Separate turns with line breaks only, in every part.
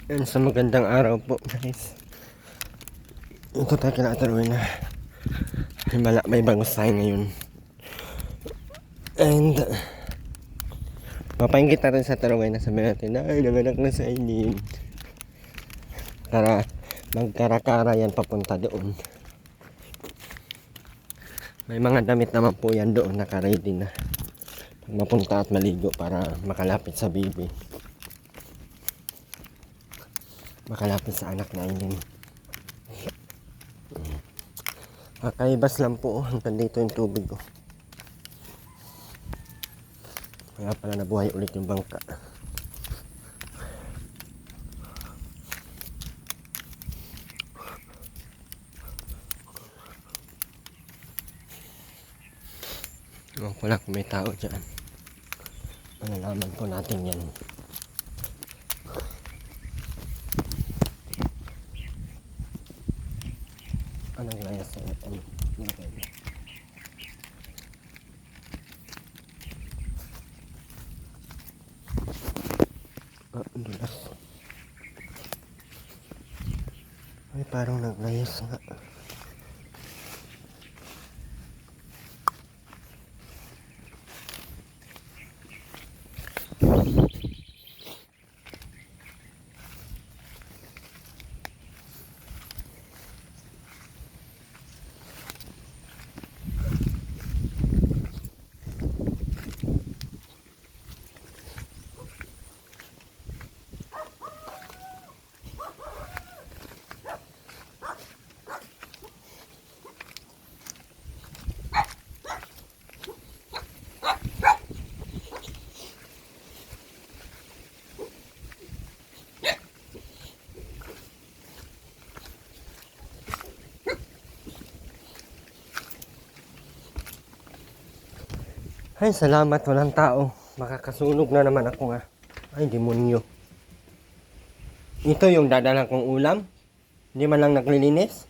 Yan, sa magandang araw po guys. Ito tayo kinataruin na may bangus tayo ngayon. And mapaingit natin sa taruin na sabihin natin ay nanganak na sa Aileen. Para magkarakara yan papunta doon. May mga damit naman po yan doon nakaready na mapunta at maligo para makalapit sa baby, makalapit sa anak na Aileen. Kakaibas lang po, hanggang dito yung tubig ko. Kaya pala nabuhay ulit yung bangka. Ewan ko lang kung may tao dyan. Malalaman po natin yan. Anong layas sa ano? Dulas. Ay, parang naglayas nga. Ay, salamat, walang tao. Makakasunog na naman ako nga. Ay, demonyo. Ito yung dadalang kong ulam. Hindi man lang naglilinis.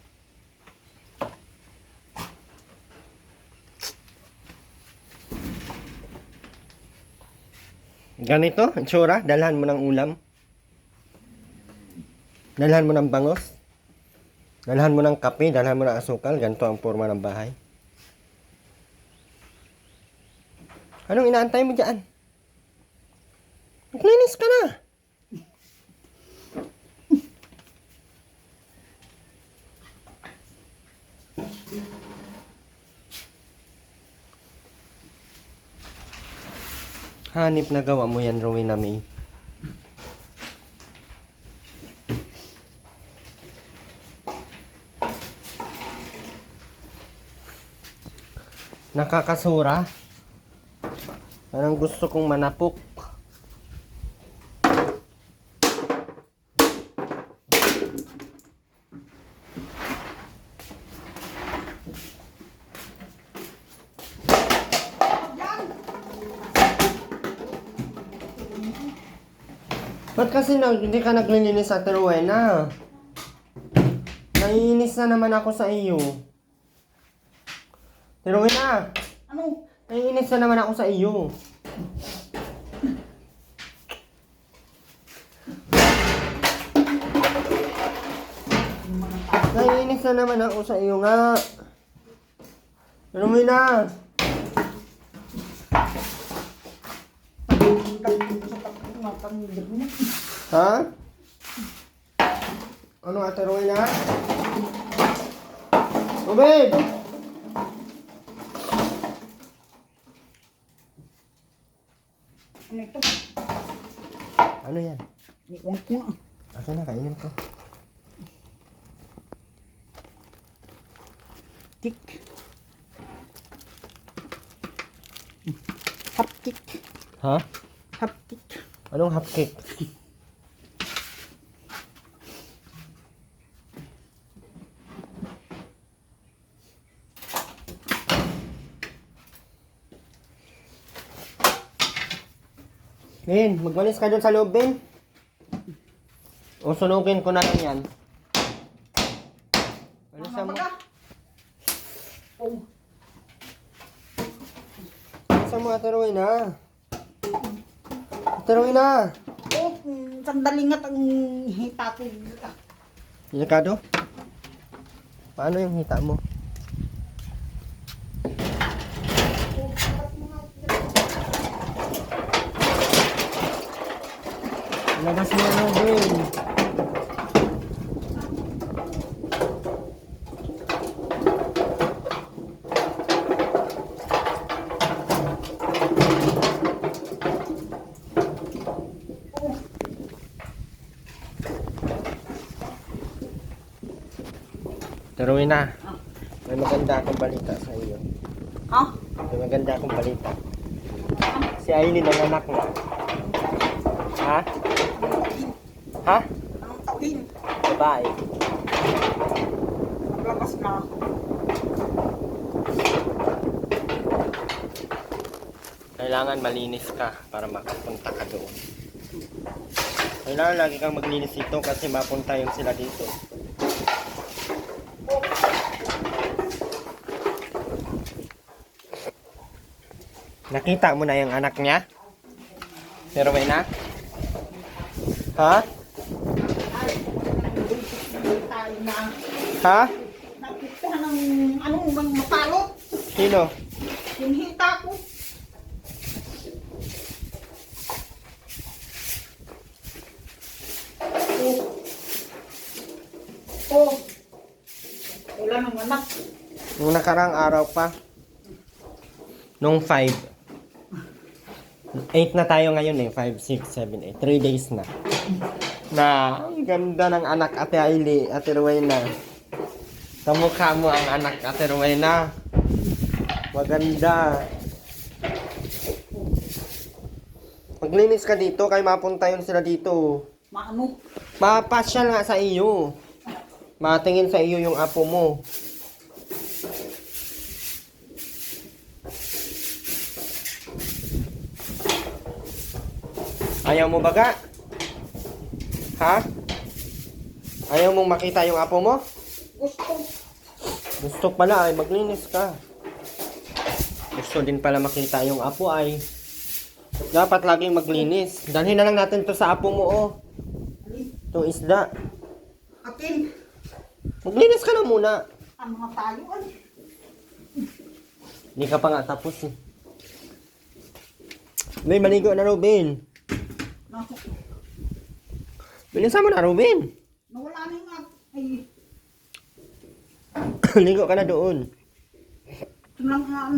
Ganito, itsura. Dalhan mo ng ulam. Dalhan mo ng bangos. Dalhan mo ng kape. Dalhan mo ng asukal. Ganito ang forma ng bahay. Anong inaantay mo dyan? Maglinis ka na. Hanip na gawa mo yan, Rowena May. Nakakasura. Parang gusto kong manapok. Ba't kasi hindi ka naglilinis sa Rowena? Naiinis na naman ako sa iyo. Rowena!
Ano?
Naiinis na naman ako sa iyo. Naiinis na naman ako sa iyo nga. Rowena! Ha? Ano ate Rowena? Oh babe!
Ano ito?
Ano yan?
Iwan ko nga.
Asa na, kainin ko.
Tik. Haptik.
Ha?
Haptik.
Anong hapcake? Ben, magwalis ka doon sa loob, Ben. O sunugin ko na lang yan. Alisan mo.
Oh.
Alisan mo, Ate Rowena. Ate Rowena.
Oh, sandali nga ang hita ko.
Delikado? Paano yung hita mo? Labas mo na din. Turuin na. May maganda akong balita sa iyo.
Ha?
May maganda akong balita. Si Aileen ang anak mo. Ha? Ha?
Ang tawin.
Babae.
Maglabas na.
Kailangan malinis ka para makapunta ka doon. Kailangan lagi kang maglinis dito kasi mapunta yung sila dito. Nakita mo na yung anak niya? Pero may na? Ha?
Tayo na.
Ha?
Nakita ng anong bang mapalot.
Sino?
Yung hita ko. Oh. Wala nang anak.
Nung nakarang araw pa. Nung 5. 8 na tayo ngayon eh. 5, 6, 7, 8. 3 days na. Na, ang ganda ng anak Ate Ailey, Ate Rowena. Kamukha mo ang anak Ate Rowena. Maganda. Maglinis ka dito, kay mapunta yun sila dito.
Maano?
Mapasyal nga sa iyo. Matingin sa iyo yung apo mo. Ayaw mo baga? Ha? Ayaw mong makita yung apo mo?
Gusto.
Gusto pala ay maglinis ka. Gusto din pala makita yung apo ay dapat laging maglinis. Dalhin na lang natin to sa apo mo oh. Itong isda.
Akin.
Maglinis ka na muna.
Ang mga tayo ay.
Hindi ka pa nga tapos eh. May maligo na Robin.
Naku.
Bilisan mo na Robin.
Nawala na yung ay.
Ligo ka na doon.
Ito lang nga.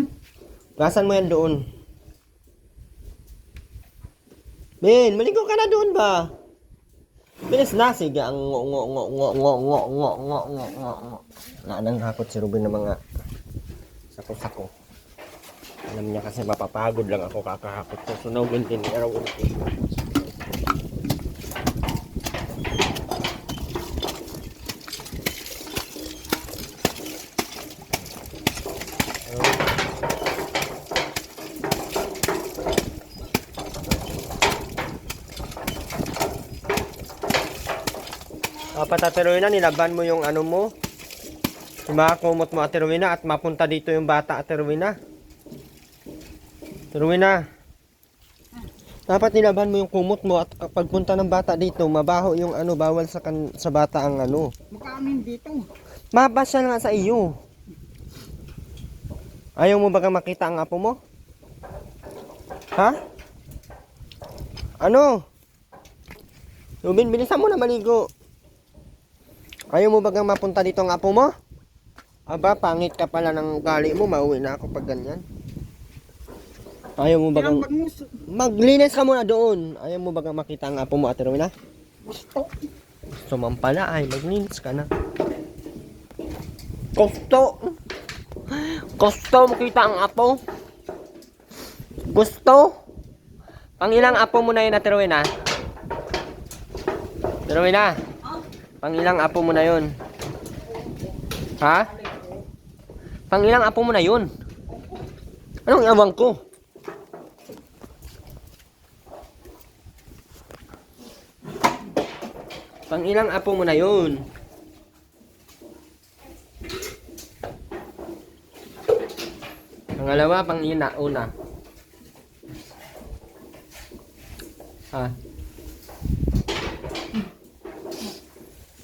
Gasan mo yan doon. Ben, maligo ka na doon ba? Bilis na, sige, ang Naanang hakot si Ruben ng mga sako-sako. Alam niya kasi mapapagod lang ako kakahakot ko. Sunogin din, araw-araw. Dapat Ate Rowena, nilaban mo yung ano mo. Yung mga kumot mo Ate Rowena at mapunta dito yung bata Ate Rowena. Ate Rowena. Dapat nilaban mo yung kumot mo at pagpunta ng bata dito, mabaho yung ano, bawal sa bata ang ano.
Magkano yun dito?
Mabasa nga sa iyo. Ayaw mo ba makita ang apo mo? Ha? Ano? Ruben, bilisan mo na maligo. Ayaw mo bagang mapunta dito ang apo mo? Aba, pangit ka pala ng ugali mo. Mauwi na ako pag ganyan. Ayaw mo bagang... Maglinis ka muna doon. Ayaw mo bagang makita ang apo mo, Ate Rowena?
Gusto.
Gusto man pala ay maglinis ka na. Gusto. Gusto makita ang apo. Gusto. Pangilang apo mo na yun, Ate Rowena? Ate Rowena? Pangilang apo mo na yun? Ha? Pangilang apo mo na yun? Anong awang ko? Pangilang apo mo na yun? Pangalawa, una. Ha?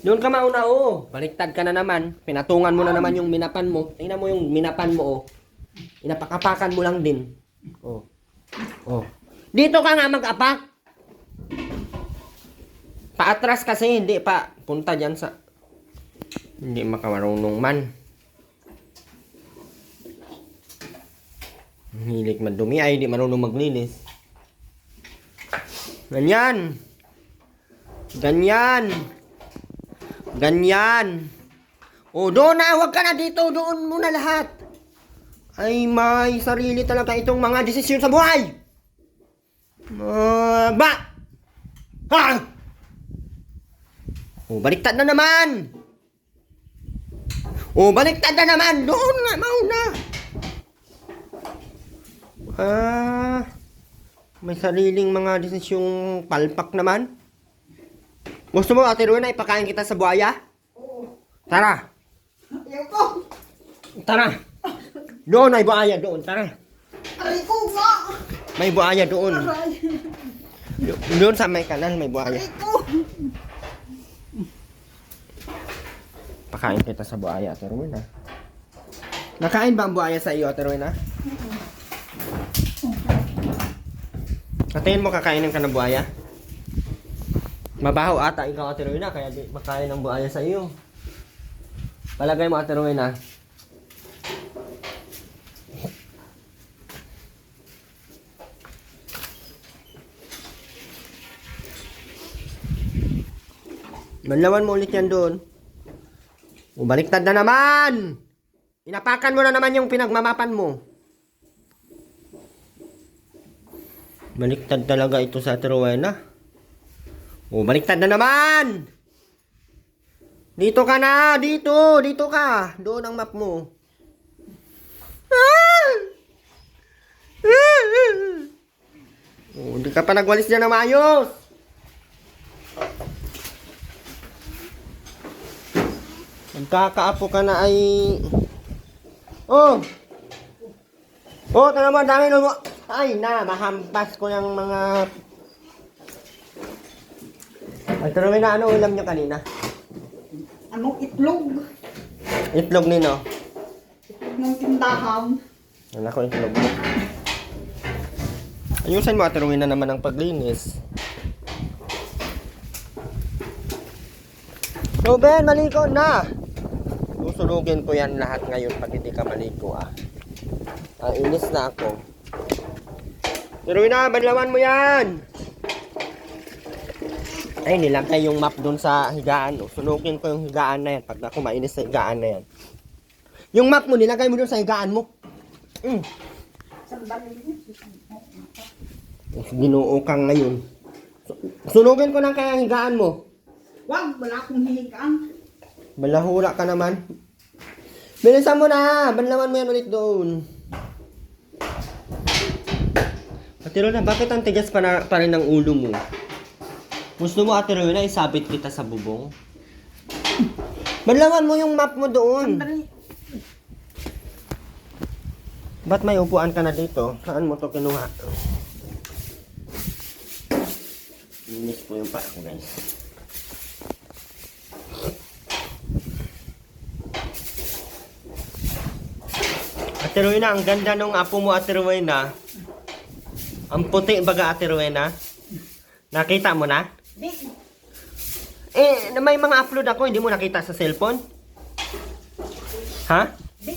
Doon ka mauna, oh. Baliktad ka na naman. Pinatungan mo na naman yung minapan mo. Tingnan mo yung minapan mo, oh. Inapakapakan mo lang din. Oh. Oh. Dito ka nga mag-apak. Paatras kasi, hindi pa. Punta dyan sa... Hindi makamarunong man. Hilig madumi ay hindi marunong maglinis. Ganyan. Ganyan. Ganyan. O, doon na. Huwag ka na dito. Doon muna lahat. Ay, may sarili talaga itong mga desisyon sa buhay. Ba! Ha! O, baliktad na naman. O, baliktad na naman. Doon nga, mauna. May sariling mga desisyong palpak naman. Gusto mo, Ate Rowena, ipakain kita sa buhaya?
Oo.
Tara.
Ayaw ko.
Tara. Doon ay buhaya, doon. Tara.
Aray ko nga.
May buhaya doon.
Aray.
Doon sa may kanan, may buhaya.
Aray ko.
Pakain kita sa buhaya, Ate Rowena. Nakain ba ang buhaya sa iyo, Ate Rowena? Katingin mo kakainin ka ng buhaya? Mabaho ata ikaw, Ate Rowena, kaya di makain ng buhaya sa iyo. Palagay mo, Ate Rowena. Manlawan mo ulit yan doon. Baliktad na naman! Inapakan mo na naman yung pinagmamapan mo. Baliktad talaga ito sa Ate Rowena. Baliktad na naman! Dito ka na! Dito! Dito ka! Doon ang map mo. Hindi ka pa nagwalis dyan na maayos! Nagkakaapo ka na ay... Oh! Oh, ito naman, dami mo. Ay na, mahampas ko yung mga... Ate Rowena, ano ulam nyo kanina?
Anong itlog?
Itlog nino.
Itlog ng tindahan.
Wala ko itlog mo. Ayusin mo, Ate Rowena, naman ang paglinis. Ruben, maligo na! Susunugin ko yan lahat ngayon pag hindi ka maligo, ah. Inis na ako. Pero na, banlawan mo yan! Ay, nilagay yung map dun sa higaan. Sunugin ko yung higaan na yan pag ako mainis sa higaan na yan. Yung map mo, nilagay mo dun sa higaan mo. Ginoo kang ngayon. Sunugin ko lang kaya higaan mo.
Wag, wala akong hihigaan.
Balahura ka naman. Bilisan mo na! Banlawan mo yan ulit doon. Ate Rowena, bakit ang tigas pa rin ng ulo mo? Gusto mo, Ate Rowena, isabit kita sa bubong? Banlawan mo yung map mo doon.
Sandali.
Ba't may upuan ka na dito? Saan mo to kinuha? Linis po yung paa ko, guys. Ate Rowena, ang ganda nung apo mo, Ate Rowena. Ang puti baga, Ate Rowena. Nakita mo na?
Di.
Na may mga upload ako, hindi mo nakita sa cellphone? Ha?
Di.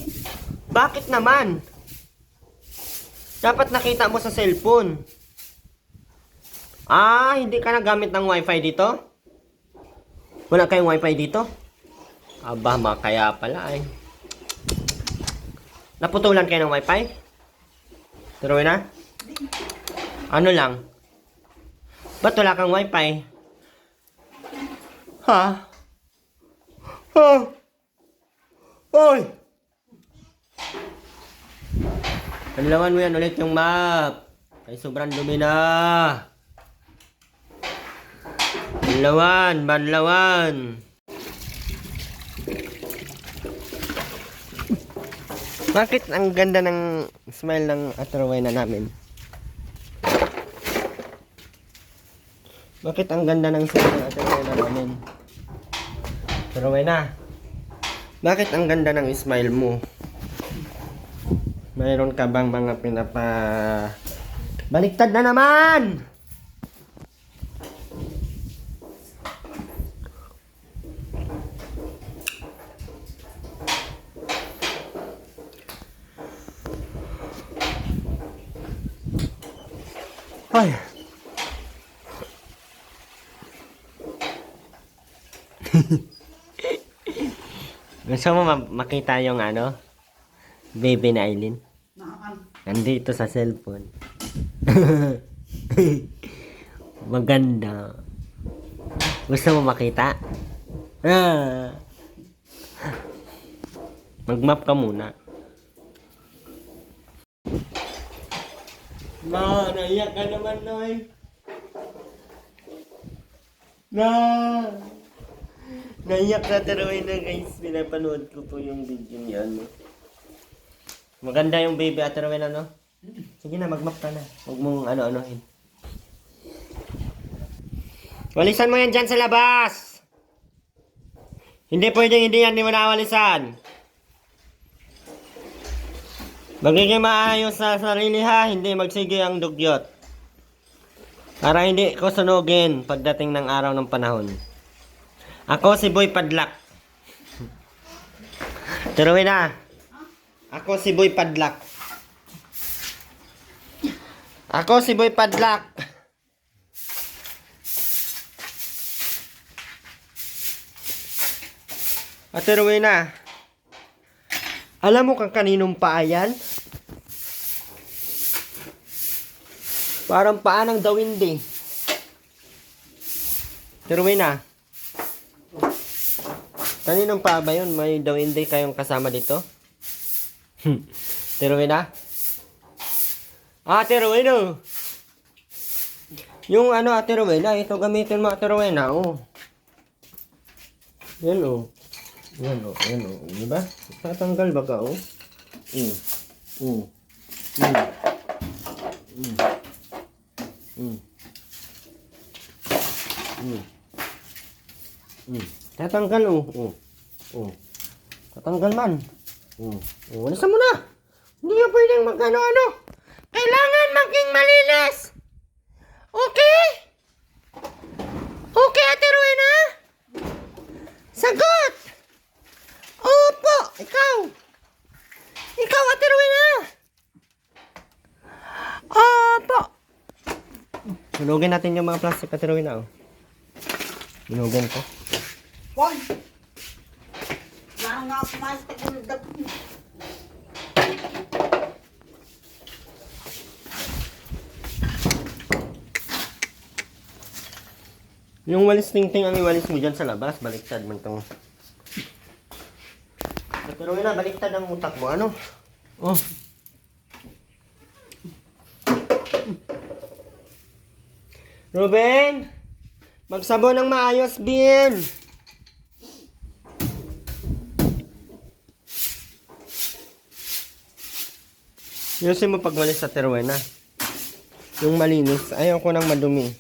Bakit naman? Dapat nakita mo sa cellphone. Hindi ka nagamit ng wifi dito? Wala kayong wifi dito? Aba, kaya pala ay. Naputulan kayo ng wifi? Turuin na? Ano lang? Ba't wala kang wifi? Ha? Hoy! Banlawan mo yan ulit yung map. Ay, sobrang dumi na. Banlawan. Bakit ang ganda ng smile ng Ate Rowena namin? Bakit ang ganda ng smile ng Ate Rowena namin? Ate Rowena, bakit ang ganda ng smile mo? Mayroon ka bang mga Baliktad na naman! Ay. Gusto mo makita yung baby na Aileen?
Naan.
Nandito sa cellphone. Maganda. Gusto mo makita? Ah. Mag-map ka muna. Naiyak ka naman, Noy. Naiyak na tarawin na guys. Pinapanood ko po yung video niya, Maganda yung baby at tarawin, Sige na, mag-map ka na. Huwag mong ano-anohin. Walisan mo yan dyan sa labas! Hindi pwedeng hindi yan, di mo nawalisan. Magiging maayos sa sarili ha, hindi magsige ang dugyot. Para hindi ko sunugin pagdating ng araw ng panahon. Ako si Boy Padlak. Turuin na. Ako si Boy Padlak. Ako si Boy Padlak. Ate Rowena, alam mo kung kaninong paa yan? Parang paa ng dawindi. Ate Rowena, kaninong paa ba yun? May dawindi kayong kasama dito? Ate Rowena? Ate Rowena! Yung Ate Rowena, ito gamitin mo Ate Rowena, Yan Yan o. Di ba? Tatanggal ba ka, Tatanggal, Tatanggal man. Walisan mo na. Hindi ka pwedeng mag-ano-ano. Kailangan maging malinis. Okay? Okay, Ate Rowena? Sagot! Opo! Ikaw! Ikaw, Ate Rowena! Opo! Sunugin natin yung mga plastic, Ate Rowena, Sunugin ko.
Wag! Wala nga ako mais paguldag.
Yung walis ting-ting ang iwalis mo dyan sa labas, baliktad man itong... Ate Rowena, baliktad ang utak mo, Ruben! Magsabon ng maayos, Bin! Yusin mo pag walis sa Ate Rowena. Yung malinis, ayaw ko nang madumi.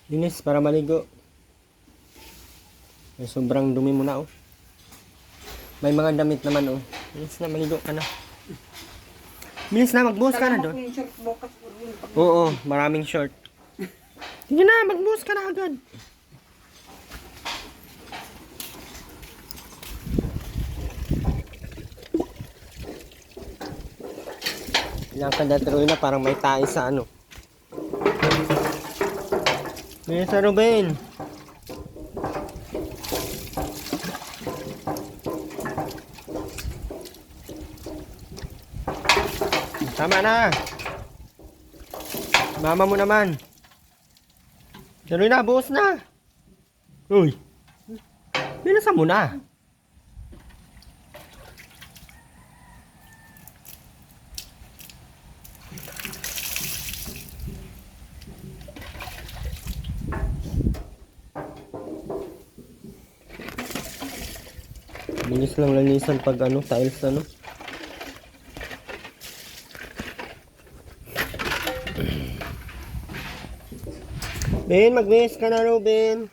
Linis para maligo. Sobrang dumi mo na, May mga damit naman oh. Bilis na, maligo ka na. Bilis na, magbuhos ka na doon. Oo, maraming short. Sige na, magbuhos ka na agad. Ilang kandatero na parang may tayo sa ano. Bilis na, Ruben. Tama na. Mama mo naman. Tuloy na, buhos na. Uy. Bilisan mo na. Bilis lang linisan pag ano, tiles ano. Ben, mag-miss ka na, Ruben.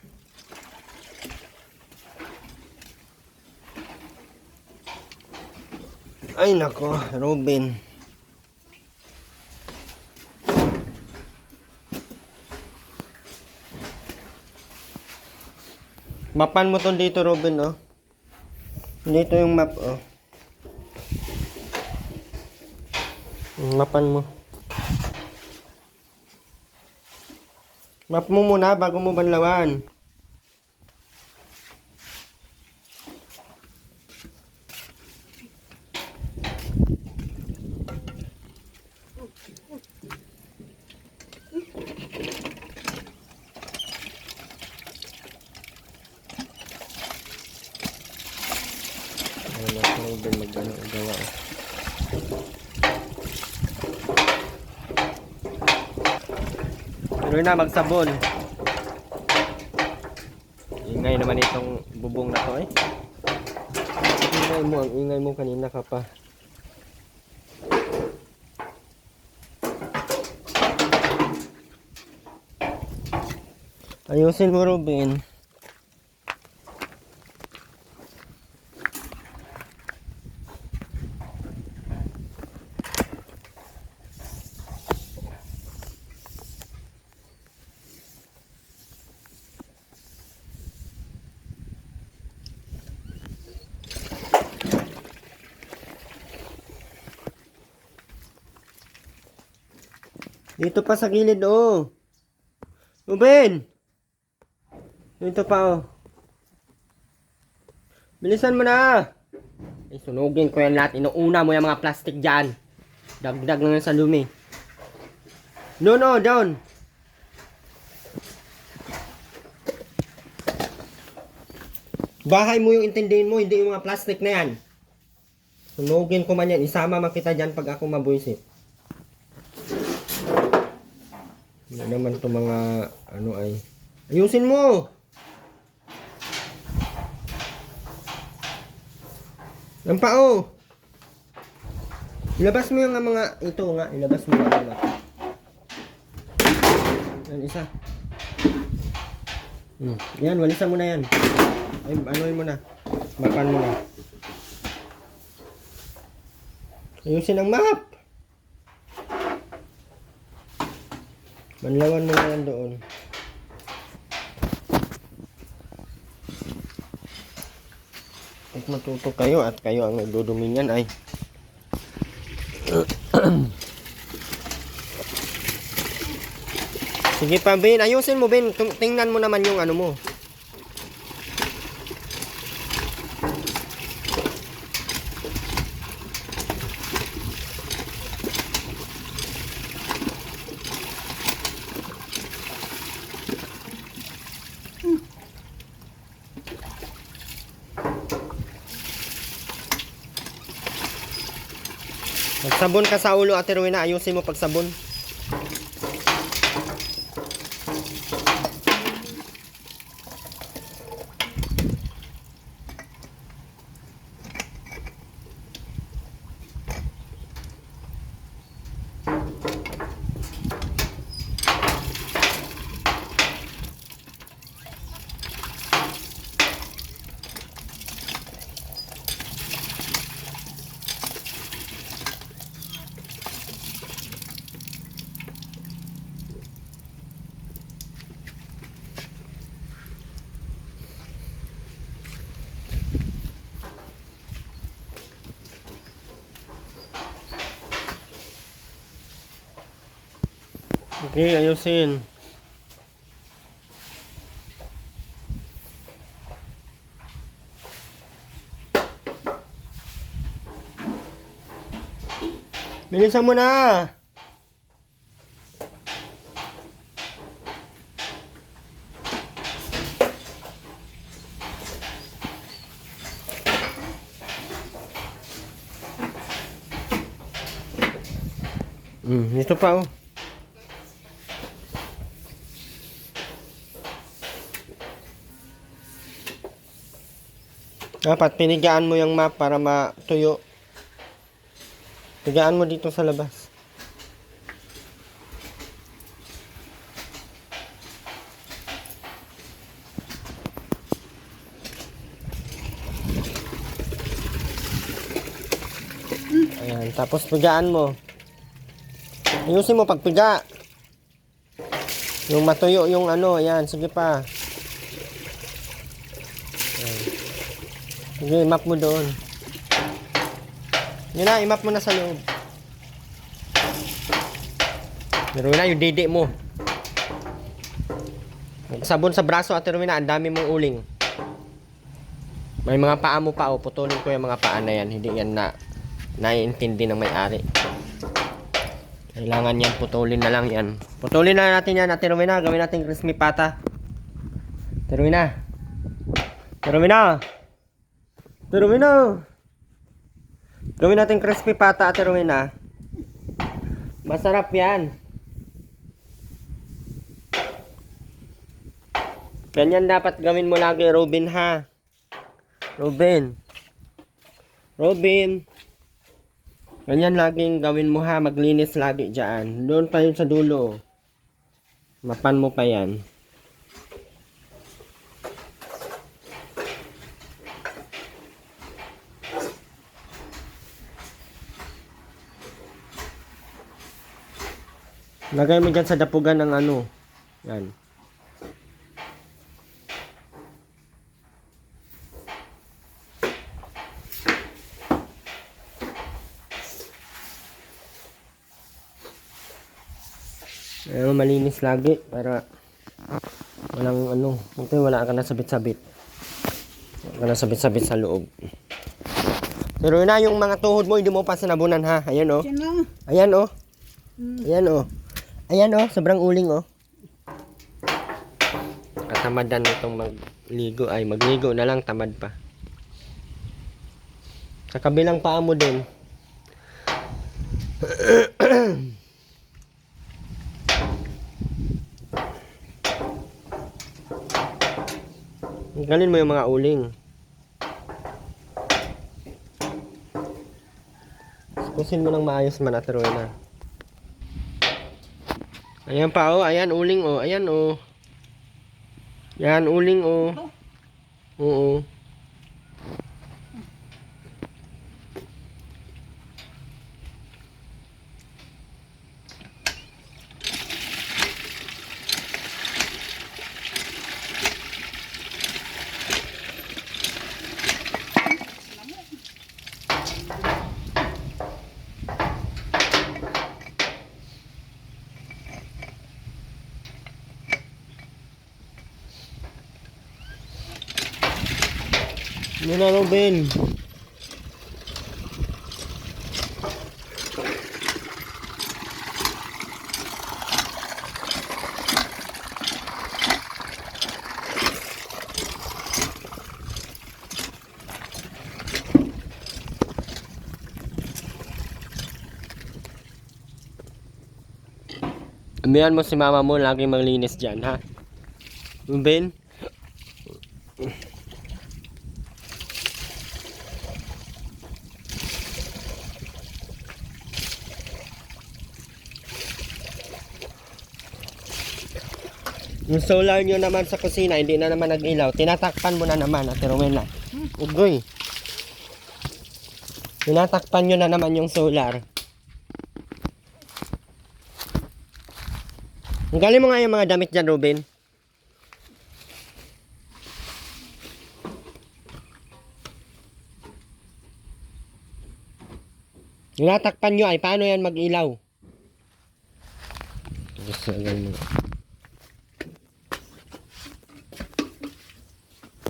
Ay, nako, Ruben. Mapan mo to dito, Ruben, oh. Dito yung map, oh. Mapan mo. Map mo muna bago mo banlawan. Wala ko din magagawa. Pero na magsabon. Ingay naman itong bubong na to eh. Ang ingay mo kanina ka pa. Ayusin mo, Ruben. Dito pa sa gilid, oh. Ruben! Dito pa, oh. Bilisan mo na. Ay, sunugin ko yan lahat. Inuuna mo yung mga plastic dyan. Dagdag lang yan sa lumi. No, down. Bahay mo yung intindihin mo, hindi yung mga plastic na yan. Sunugin ko man yan. Isama makita dyan pag ako mabuisit. Ano naman to mga ano ay. Ayusin mo. Ang pao. Ilabas mo yung mga ito nga, ilabas mo yung mga. Yan isa. Yan, walisan mo na yan. Ay, anuin mo na. Mapan mo na. Ayusin ang map. Manlawan mo na yan doon. At matuto kayo at kayo ang nagdudumi niyan ay sige pa, Ben. Ayusin mo, Ben. Tingnan mo naman yung ano mo. Magsabon ka sa ulo, Ate Rowena. Ayusin mo pagsabon. Okay, ayusin. Bilisan mo na. Ito pa oh. Dapat pinigaan mo yung map para matuyo. Pigaan mo dito sa labas. Ayan, tapos pigaan mo. Ayusin mo pagpiga. Yung matuyo yung ano, ayan, sige pa. Ayan. Sige, imap mo doon. Yun na, imap mo na sa loob. Pero na yung didi mo. Sabon sa braso at Rowena, ang dami mong uling. May mga paa mo pa, putulin ko yung mga paa na yan. Hindi yan na naiintindi ng may-ari. Kailangan yan, putulin na lang yan. Putulin na natin yan, Ate Rowena. Gawin natin crispy pata. Ate Rowena. Ate Rowena. Ate Rowena. Gawin natin crispy pata, Ate Rowena. Masarap yan. Ganyan dapat gawin mo lagi, Robin, ha? Robin. Robin. Ganyan laging gawin mo, ha? Maglinis lagi dyan. Doon pa yun sa dulo. Mapan mo pa yan. Lagay mo dyan sa dapugan ng ano. Yan. Ayan, malinis lagi para walang ano. Ito wala ka na sabit-sabit. Wala ka na sabit-sabit sa loob. Pero na yung mga tuhod mo, hindi mo pa sinabunan, ha? Ayan oh. Ayan oh. Ayan oh. Ayan oh, sobrang uling oh. Katamadan nitong magligo ay magligo na lang, tamad pa. Sa kabilang paa mo din. Galin mo yung mga uling. Pusin mo ng maayos man, Ate Rowena. Ayan pa oh, ayan uling oh, ayan oh. Yan uling oh. Oo. Yun na, Robin. Amihan mo si mama mo, lagi maglinis dyan, ha? Robin? Yung solar nyo naman sa kusina, hindi na naman nag-ilaw. Tinatakpan mo na naman, Ate Rowena. Ugoy. Tinatakpan nyo na naman yung solar. Galing mo nga yung mga damit dyan, Robin. Tinatakpan nyo ay paano yan mag-ilaw? Diyos lagay mo.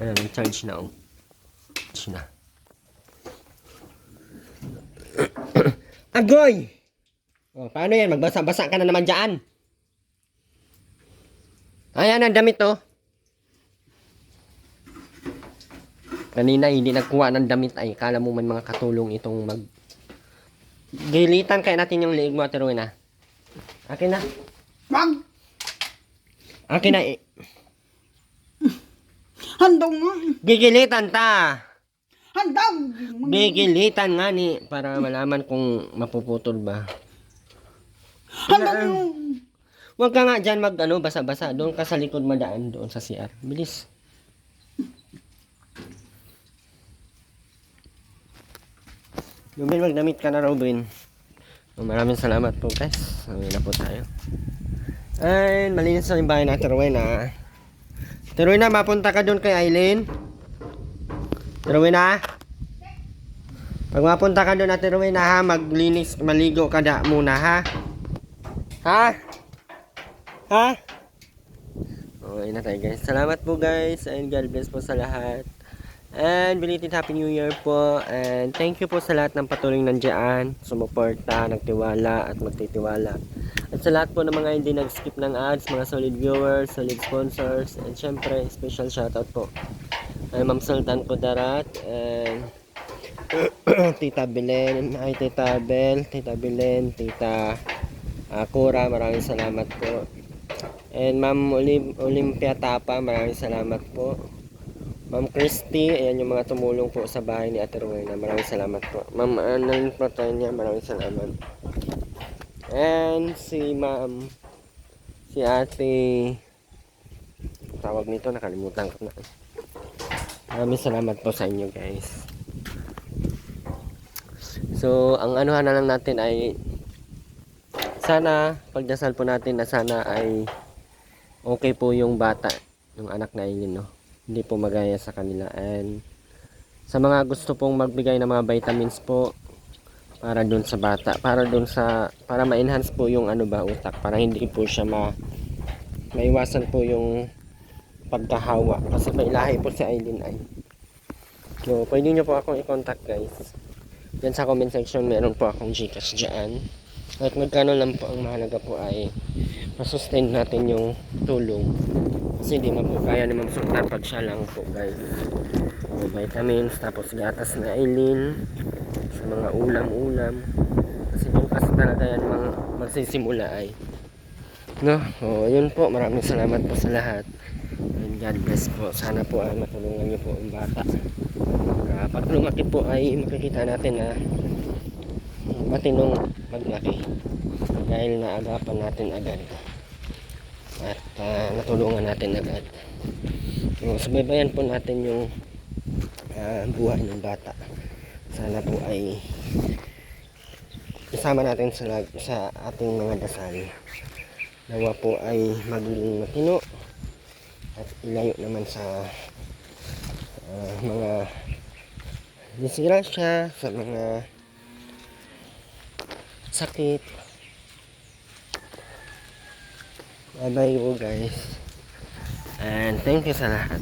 Ayan, charge na oh. Charge na. Agoy! Oh, paano yan? Magbasa-basa ka na naman dyan. Ayan ang damit oh. Kanina hindi nagkuha ng damit ay kala mo may mga katulong itong mag... Gilitan kaya natin yung liig mo, Ate Rowena. Akin na.
Wag.
Akin na eh.
Handong nga.
Gigilitan ta.
Handong.
Gigilitan nga ni para malaman kung mapuputol ba.
Handong.
Huwag ka nga dyan mag ano, basa-basa. Doon ka sa likod madaan doon sa CR. Bilis. Ruben, magdamit ka na, Ruben. Maraming salamat po, guys. Uwi na po tayo. Ay, malinis na yung bahay na, Ate Rowena. Ate Rowena, mapunta ka doon kay Aileen. Ate Rowena. Pag mapunta ka doon, Ate Rowena, ha, maglinis, maligo ka da muna, ha? Ha? Ha? Okay na tayo, guys. Salamat po, guys. And God bless po sa lahat. And belated Happy New Year po. And thank you po sa lahat ng patuloy nandiyan, sumuporta, nagtiwala at magtitiwala. At sa lahat po ng mga hindi nag-skip ng ads, mga solid viewers, solid sponsors, and syempre, special shoutout po kay Ma'am Sultan Kudarat and Tita Belen, ay Tita Bel, Tita Belen, Tita Cora, maraming salamat po. And Ma'am Olympia Tapa, maraming salamat po. Ma'am Christy, ayan yung mga tumulong po sa bahay ni Ate Rowena. Maraming salamat po. Ma'am Annalyn Protenia, maraming salamat. And si Ate, tawag nito, nakalimutan ko na. Maraming salamat po sa inyo, guys. So, ang anuhan na lang natin ay sana, pagdasal po natin na sana ay okay po yung bata, yung anak na yun, no? Hindi po magaya sa kanila. And sa mga gusto pong magbigay ng mga vitamins po para doon sa bata, para ma-enhance po yung ano ba, utak, para hindi po siya maiwasan po yung pagkahawa kasi may lahi po si Aileen ay. So pwede nyo po akong i-contact, guys. Diyan sa comment section meron po akong Gcash dyan. At magkano lang po, ang mahalaga po ay masustain natin yung tulong. Kasi hindi man po kaya ni Ma'am Sultan pag siya lang po, guys. So, vitamins, tapos gatas na Aileen, sa mga ulam-ulam. Kasi doon kasi talaga yan mga magsisimula ay. No? So, yun po. Maraming salamat po sa lahat. And God bless po. Sana po ay matulungan niyo po ang bata. Pag lumaki po ay makikita natin na matinong maglaki. Dahil naagapan natin agad. At natulungan natin agad. So, subaybayan po natin yung buhay ng bata. Sana po ay isama natin sa ating mga dasal. Nawa po ay maging matino at ilayo naman sa mga disgrasya, sa mga sakit. Bye bye po, guys. And thank you sa lahat.